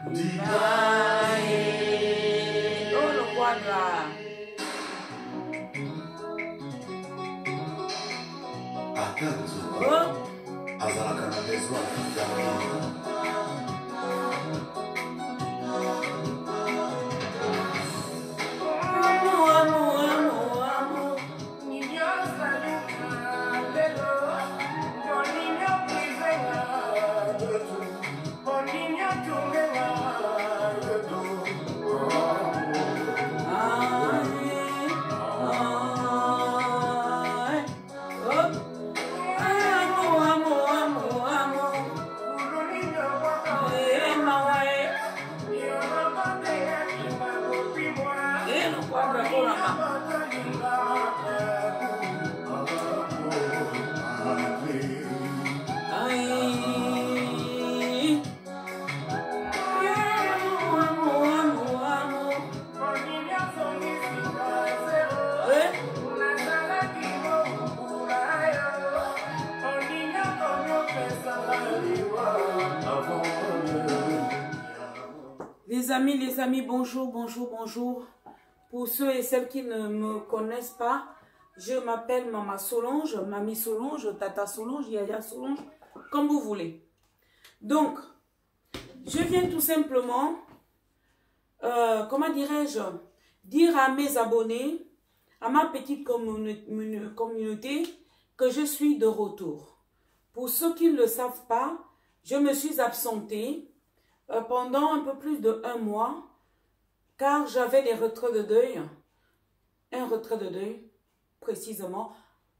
Oh, le quadra. Oh. Les amis, bonjour, bonjour, bonjour. Pour ceux et celles qui ne me connaissent pas, je m'appelle Maman Solange, Mamie Solange, Tata Solange, Yaya Solange, comme vous voulez. Donc, je viens tout simplement, comment dirais-je, dire à mes abonnés, à ma petite communauté, que je suis de retour. Pour ceux qui ne le savent pas, je me suis absentée pendant un peu plus d'1 mois, car j'avais des retraits de deuil, un retrait de deuil, précisément,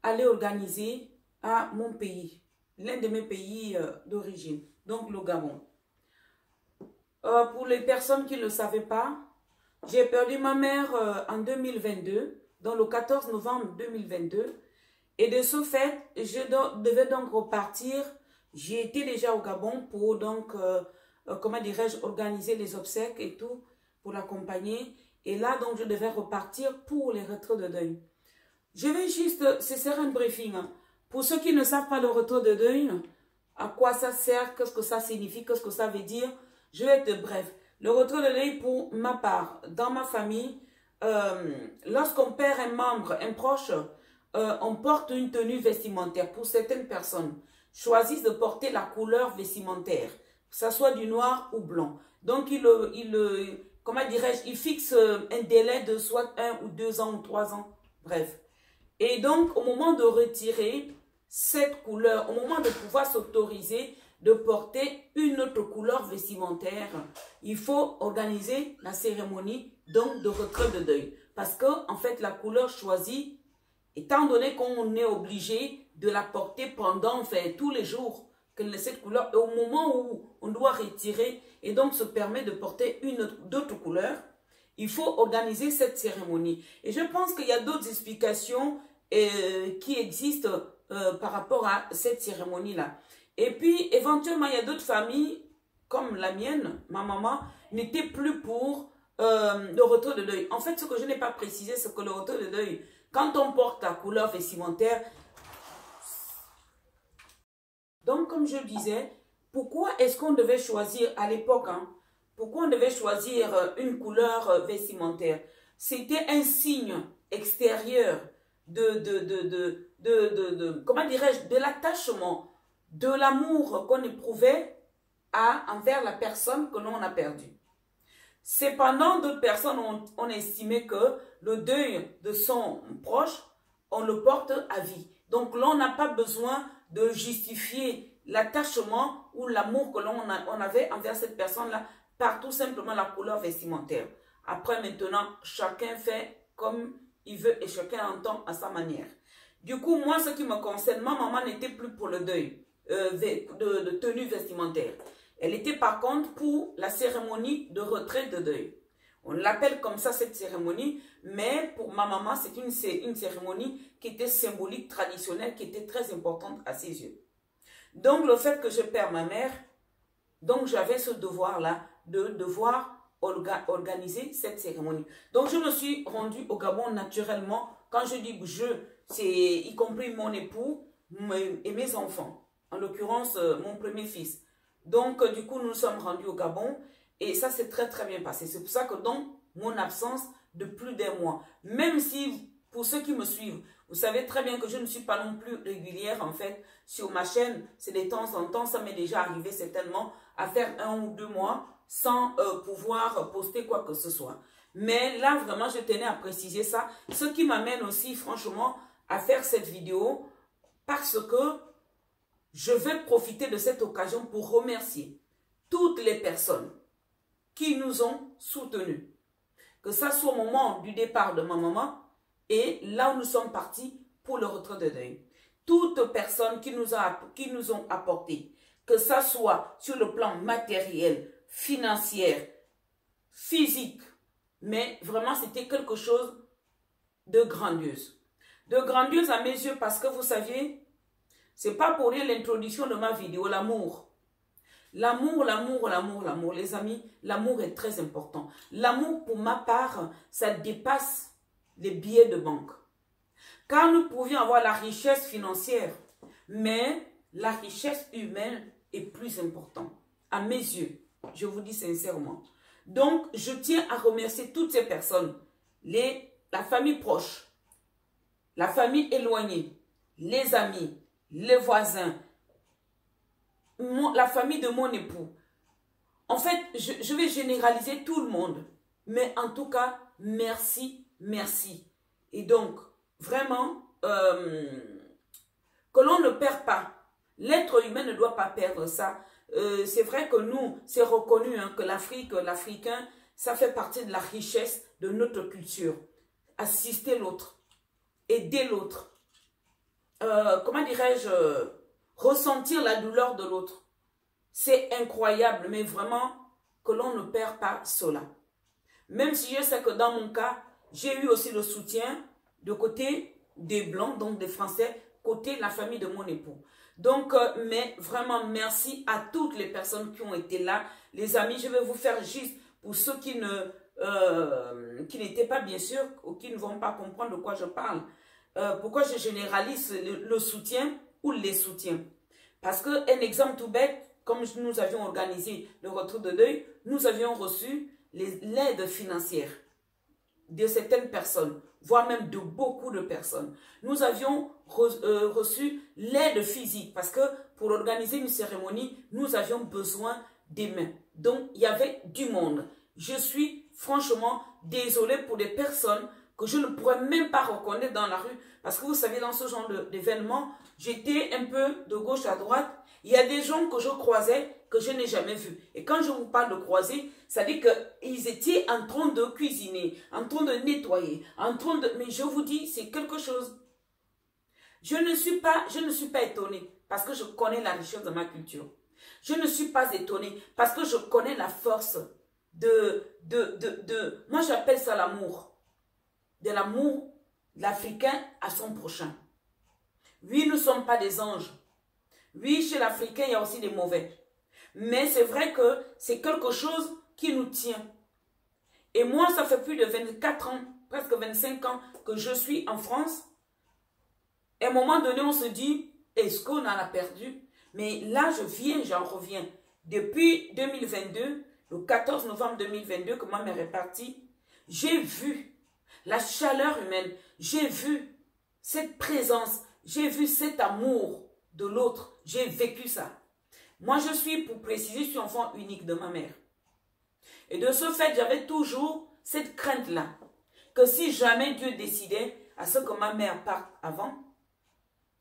à aller organiser à mon pays, l'un de mes pays d'origine, donc le Gabon. Pour les personnes qui ne le savaient pas, j'ai perdu ma mère en 2022, dans le 14 novembre 2022, et de ce fait, je devais donc repartir. J'y étais déjà au Gabon pour donc, comment dirais-je, organiser les obsèques et tout, pour l'accompagner. Et là, donc, je devais repartir pour les retraits de deuil. Je vais juste, ce sera un briefing. Hein. Pour ceux qui ne savent pas le retrait de deuil, à quoi ça sert, qu'est-ce que ça signifie, qu'est-ce que ça veut dire, je vais être bref. Le retrait de deuil, pour ma part, dans ma famille, lorsqu'on perd un membre, un proche, on porte une tenue vestimentaire. Pour certaines personnes, choisissent de porter la couleur vestimentaire, que ce soit du noir ou blanc. Donc, comment dirais-je, il fixe un délai de soit 1 ou 2 ans ou 3 ans, bref. Et donc, au moment de retirer cette couleur, au moment de pouvoir s'autoriser de porter une autre couleur vestimentaire, il faut organiser la cérémonie donc de retrait de deuil. Parce que, en fait, la couleur choisie, étant donné qu'on est obligé de la porter pendant, enfin, tous les jours, que cette couleur, au moment où on doit retirer et donc se permet de porter d'autres couleurs, il faut organiser cette cérémonie. Et je pense qu'il y a d'autres explications qui existent par rapport à cette cérémonie-là. Et puis, éventuellement, il y a d'autres familles, comme la mienne, ma maman, n'était plus pour le retrait de deuil. En fait, ce que je n'ai pas précisé, c'est que le retrait de deuil, quand on porte la couleur vestimentaire, donc, comme je le disais, pourquoi est-ce qu'on devait choisir à l'époque, hein, pourquoi on devait choisir une couleur vestimentaire? C'était un signe extérieur comment dirais-je, de l'attachement, de l'amour qu'on éprouvait envers la personne que l'on a perdue. Cependant, d'autres personnes ont estimé que le deuil de son proche, on le porte à vie. Donc, l'on n'a pas besoin de justifier l'attachement ou l'amour que l'on avait envers cette personne-là par tout simplement la couleur vestimentaire. Après, maintenant, chacun fait comme il veut et chacun entend à sa manière. Du coup, moi, ce qui me concerne, ma maman n'était plus pour le deuil de tenue vestimentaire. Elle était par contre pour la cérémonie de retrait de deuil. On l'appelle comme ça, cette cérémonie, mais pour ma maman, c'est une cérémonie qui était symbolique, traditionnelle, qui était très importante à ses yeux. Donc, le fait que je perds ma mère, donc j'avais ce devoir-là de devoir organiser cette cérémonie. Donc, je me suis rendue au Gabon naturellement. Quand je dis je, c'est y compris mon époux et mes enfants. En l'occurrence, mon premier fils. Donc, du coup, nous nous sommes rendus au Gabon. Et ça s'est très très bien passé. C'est pour ça que dans mon absence de plus d'un mois, même si pour ceux qui me suivent, vous savez très bien que je ne suis pas non plus régulière en fait sur ma chaîne. C'est de temps en temps, ça m'est déjà arrivé certainement à faire 1 ou 2 mois sans pouvoir poster quoi que ce soit. Mais là vraiment je tenais à préciser ça. Ce qui m'amène aussi franchement à faire cette vidéo parce que je vais profiter de cette occasion pour remercier toutes les personnes qui nous ont soutenus. Que ça soit au moment du départ de ma maman et là où nous sommes partis pour le retrait de deuil. Toutes personnes qui nous ont apporté, que ça soit sur le plan matériel, financier, physique, mais vraiment c'était quelque chose de grandiose. De grandiose à mes yeux parce que vous saviez, c'est pas pour rien l'introduction de ma vidéo, l'amour. L'amour, l'amour, l'amour, l'amour. Les amis, l'amour est très important. L'amour, pour ma part, ça dépasse les billets de banque. Car nous pouvions avoir la richesse financière, mais la richesse humaine est plus importante. À mes yeux, je vous dis sincèrement. Donc, je tiens à remercier toutes ces personnes. La famille proche, la famille éloignée, les amis, les voisins, la famille de mon époux. En fait, je vais généraliser tout le monde. Mais en tout cas, merci, merci. Et donc, vraiment, que l'on ne perd pas. L'être humain ne doit pas perdre ça. C'est vrai que nous, c'est reconnu hein, que l'Afrique, l'Africain, ça fait partie de la richesse de notre culture. Assister l'autre, aider l'autre. Comment dirais-je, ressentir la douleur de l'autre. C'est incroyable, mais vraiment que l'on ne perd pas cela. Même si je sais que dans mon cas, j'ai eu aussi le soutien de côté des Blancs, donc des Français, côté la famille de mon époux. Donc, mais vraiment, merci à toutes les personnes qui ont été là. Les amis, je vais vous faire juste pour ceux qui n'étaient pas bien sûr ou qui ne vont pas comprendre de quoi je parle. Pourquoi je généralise le soutien ou les soutiens? Parce qu'un exemple tout bête, comme nous avions organisé le retour de deuil, nous avions reçu l'aide financière de certaines personnes, voire même de beaucoup de personnes. Nous avions reçu l'aide physique parce que pour organiser une cérémonie, nous avions besoin des mains. Donc, il y avait du monde. Je suis franchement désolée pour des personnes que je ne pourrais même pas reconnaître dans la rue. Parce que vous savez, dans ce genre d'événement, j'étais un peu de gauche à droite. Il y a des gens que je croisais que je n'ai jamais vus. Et quand je vous parle de croiser, ça dit qu'ils étaient en train de cuisiner, en train de nettoyer, en train de... Mais je vous dis, c'est quelque chose. Je ne suis pas étonnée parce que je connais la richesse de ma culture. Je ne suis pas étonnée parce que je connais la force moi j'appelle ça l'amour. De l'amour de l'Africain à son prochain. Oui, nous ne sommes pas des anges. Oui, chez l'Africain, il y a aussi des mauvais. Mais c'est vrai que c'est quelque chose qui nous tient. Et moi, ça fait plus de 24 ans, presque 25 ans que je suis en France. Et à un moment donné, on se dit, est-ce qu'on en a perdu? Mais là, j'en reviens. Depuis 2022, le 14 novembre 2022, que ma mère est partie, j'ai vu la chaleur humaine, j'ai vu cette présence, j'ai vu cet amour de l'autre, j'ai vécu ça. Moi, je suis, pour préciser, je suis enfant unique de ma mère. Et de ce fait, j'avais toujours cette crainte-là, que si jamais Dieu décidait à ce que ma mère parte avant,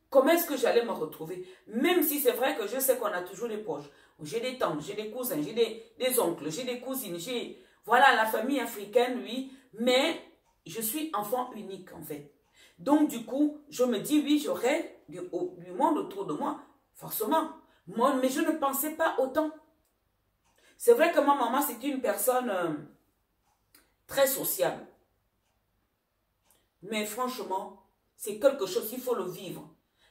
comment est-ce que j'allais me retrouver? Même si c'est vrai que je sais qu'on a toujours des proches. J'ai des tantes, j'ai des cousins, j'ai des oncles, j'ai des cousines, j'ai... Voilà, la famille africaine, oui, mais je suis enfant unique, en fait. Donc, du coup, je me dis, oui, j'aurai du monde autour de moi, forcément. Moi, mais je ne pensais pas autant. C'est vrai que ma maman, c'était une personne très sociable. Mais franchement, c'est quelque chose, il faut le vivre.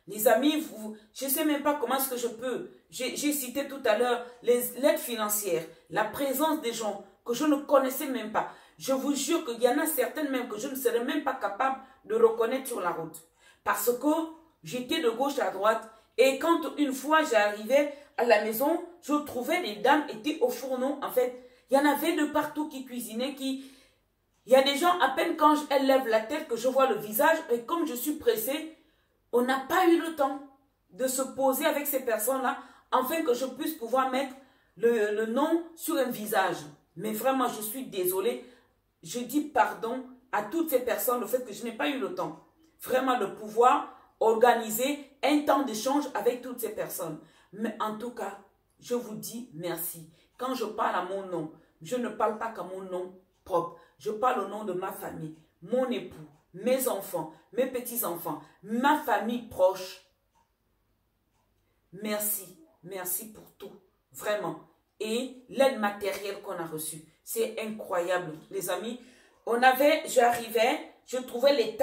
Les amis, je ne sais même pas comment est-ce que je peux. J'ai cité tout à l'heure l'aide financière, la présence des gens que je ne connaissais même pas. Je vous jure qu'il y en a certaines même que je ne serais même pas capable de reconnaître sur la route. Parce que j'étais de gauche à droite. Et quand une fois j'arrivais à la maison, je trouvais les dames étaient au fourneau. En fait, Il y en avait de partout qui cuisinaient, qui... Il y a des gens, à peine quand elles lèvent la tête, que je vois le visage, et comme je suis pressée, on n'a pas eu le temps de se poser avec ces personnes-là, afin que je puisse pouvoir mettre le nom sur un visage. Mais vraiment, je suis désolée. Je dis pardon à toutes ces personnes, le fait que je n'ai pas eu le temps, vraiment, de pouvoir organiser un temps d'échange avec toutes ces personnes. Mais en tout cas, je vous dis merci. Quand je parle à mon nom, je ne parle pas qu'à mon nom propre. Je parle au nom de ma famille, mon époux, mes enfants, mes petits-enfants, ma famille proche. Merci, merci pour tout, vraiment. Et l'aide matérielle qu'on a reçue, c'est incroyable, les amis. J'arrivais, je trouvais les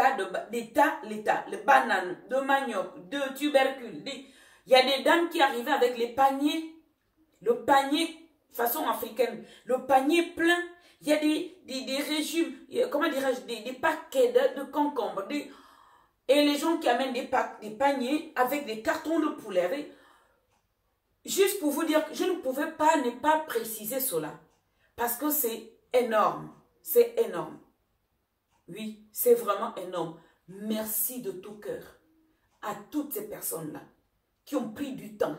bananes, de manioc, de tubercules. Il y a des dames qui arrivaient avec les paniers, le panier façon africaine, le panier plein. Il y a des régimes, comment dirais-je, des paquets de concombres. Et les gens qui amènent des paniers avec des cartons de poulet. Juste pour vous dire que je ne pouvais pas ne pas préciser cela. Parce que c'est énorme. C'est énorme. Oui, c'est vraiment énorme. Merci de tout cœur à toutes ces personnes-là qui ont pris du temps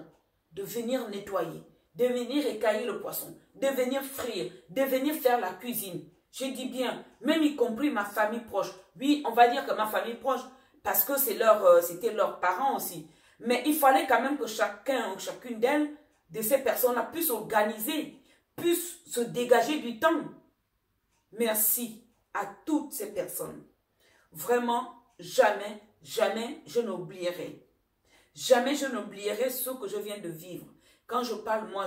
de venir nettoyer, de venir écailler le poisson, de venir frire, de venir faire la cuisine. Je dis bien, même y compris ma famille proche. Oui, on va dire que ma famille proche, parce que c'était leurs parents aussi. Mais il fallait quand même que chacun ou chacune d'elles, de ces personnes-là, puisse organiser, puisse se dégager du temps. Merci à toutes ces personnes. Vraiment, jamais, jamais je n'oublierai. Jamais je n'oublierai ce que je viens de vivre. Quand je parle, moi,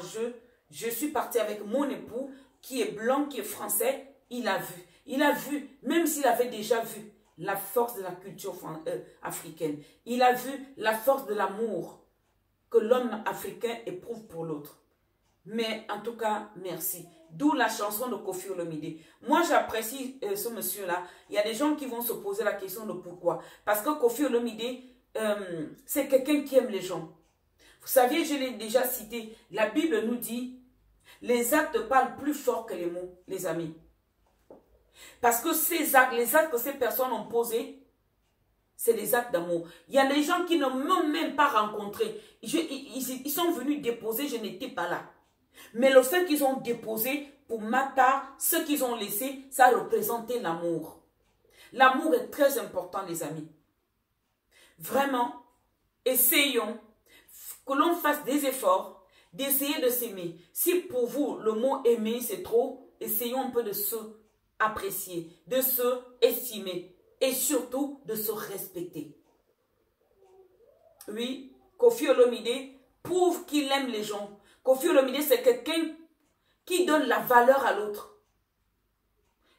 je suis partie avec mon époux, qui est blanc, qui est français, il a vu. Il a vu, même s'il avait déjà vu, la force de la culture africaine. Il a vu la force de l'amour que l'homme africain éprouve pour l'autre. Mais en tout cas, merci. D'où la chanson de Koffi Olomide. Moi, j'apprécie ce monsieur-là. Il y a des gens qui vont se poser la question de pourquoi. Parce que Koffi Olomide, c'est quelqu'un qui aime les gens. Vous saviez, je l'ai déjà cité, la Bible nous dit, les actes parlent plus fort que les mots, les amis. Parce que ces actes, les actes que ces personnes ont posés, c'est des actes d'amour. Il y a des gens qui ne m'ont même pas rencontré. Ils sont venus déposer, je n'étais pas là. Mais le fait qu'ils ont déposé, pour ma part, ce qu'ils ont laissé, ça représentait l'amour. L'amour est très important, les amis. Vraiment, essayons que l'on fasse des efforts, d'essayer de s'aimer. Si pour vous, le mot aimer, c'est trop, essayons un peu de se apprécier, de se estimer et surtout de se respecter. Oui, Koffi Olomide prouve qu'il aime les gens. Koffi Olomide, c'est quelqu'un qui donne la valeur à l'autre.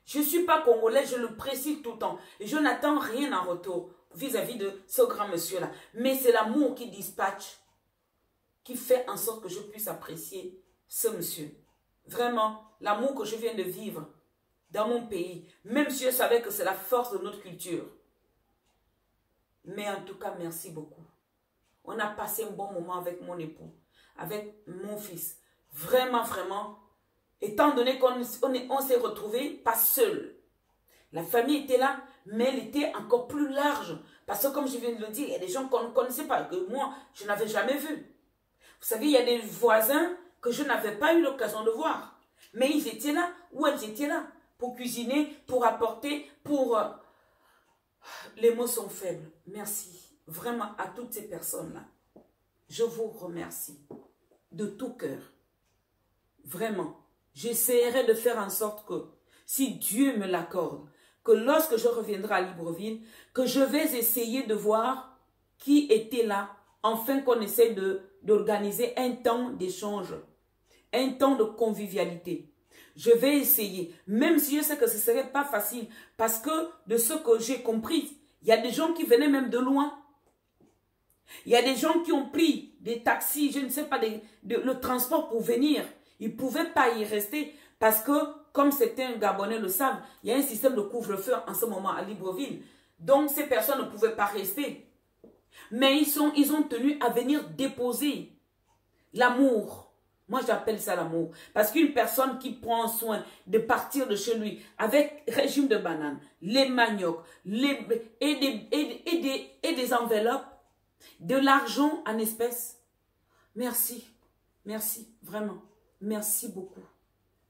Je ne suis pas congolais, je le précise tout le temps. Et je n'attends rien en retour vis-à-vis de ce grand monsieur-là. Mais c'est l'amour qui dispatche, qui fait en sorte que je puisse apprécier ce monsieur. Vraiment, l'amour que je viens de vivre dans mon pays, même si je savais que c'est la force de notre culture. Mais en tout cas, merci beaucoup. On a passé un bon moment avec mon époux, avec mon fils. Vraiment, vraiment, étant donné qu'on s'est retrouvés pas seuls. La famille était là, mais elle était encore plus large. Parce que comme je viens de le dire, il y a des gens qu'on ne connaissait pas, que moi, je n'avais jamais vu. Vous savez, il y a des voisins que je n'avais pas eu l'occasion de voir. Mais ils étaient là, ou elles étaient là, pour cuisiner, pour apporter, pour... Les mots sont faibles. Merci vraiment à toutes ces personnes-là. Je vous remercie de tout cœur. Vraiment. J'essaierai de faire en sorte que, si Dieu me l'accorde, que lorsque je reviendrai à Libreville, que je vais essayer de voir qui était là, afin qu'on essaie d'organiser un temps d'échange, un temps de convivialité. Je vais essayer, même si je sais que ce ne serait pas facile, parce que de ce que j'ai compris, il y a des gens qui venaient même de loin. Il y a des gens qui ont pris des taxis, je ne sais pas, le transport pour venir. Ils ne pouvaient pas y rester parce que, comme certains Gabonais le savent, il y a un système de couvre-feu en ce moment à Libreville. Donc, ces personnes ne pouvaient pas rester. Mais ils ont tenu à venir déposer l'amour Moi, j'appelle ça l'amour. Parce qu'une personne qui prend soin de partir de chez lui avec régime de bananes, les maniocs, et des enveloppes, de l'argent en espèces. Merci. Merci, vraiment. Merci beaucoup.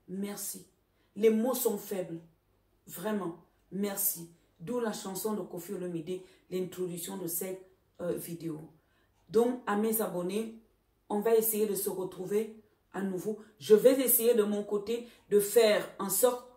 Merci. Les mots sont faibles. Vraiment. Merci. D'où la chanson de Koffi Olomide, l'introduction de cette vidéo. Donc, à mes abonnés, on va essayer de se retrouver à nouveau. Je vais essayer de mon côté de faire en sorte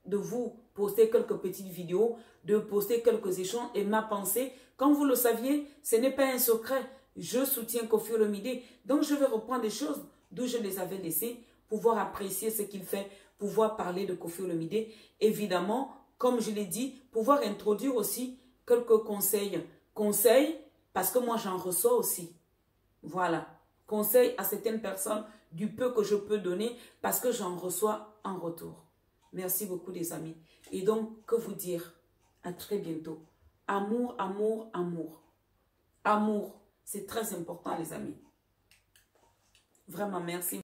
de vous poster quelques petites vidéos, de poster quelques échanges et ma pensée. Comme vous le saviez, ce n'est pas un secret. Je soutiens Koffi Olomide. Donc, je vais reprendre des choses d'où je les avais laissées, pouvoir apprécier ce qu'il fait, pouvoir parler de Koffi Olomide. Évidemment, comme je l'ai dit, pouvoir introduire aussi quelques conseils. Conseils, parce que moi, j'en reçois aussi. Voilà. Conseils à certaines personnes du peu que je peux donner parce que j'en reçois en retour. Merci beaucoup les amis. Et donc, que vous dire? À très bientôt. Amour, amour, amour. Amour, c'est très important les amis. Vraiment, merci.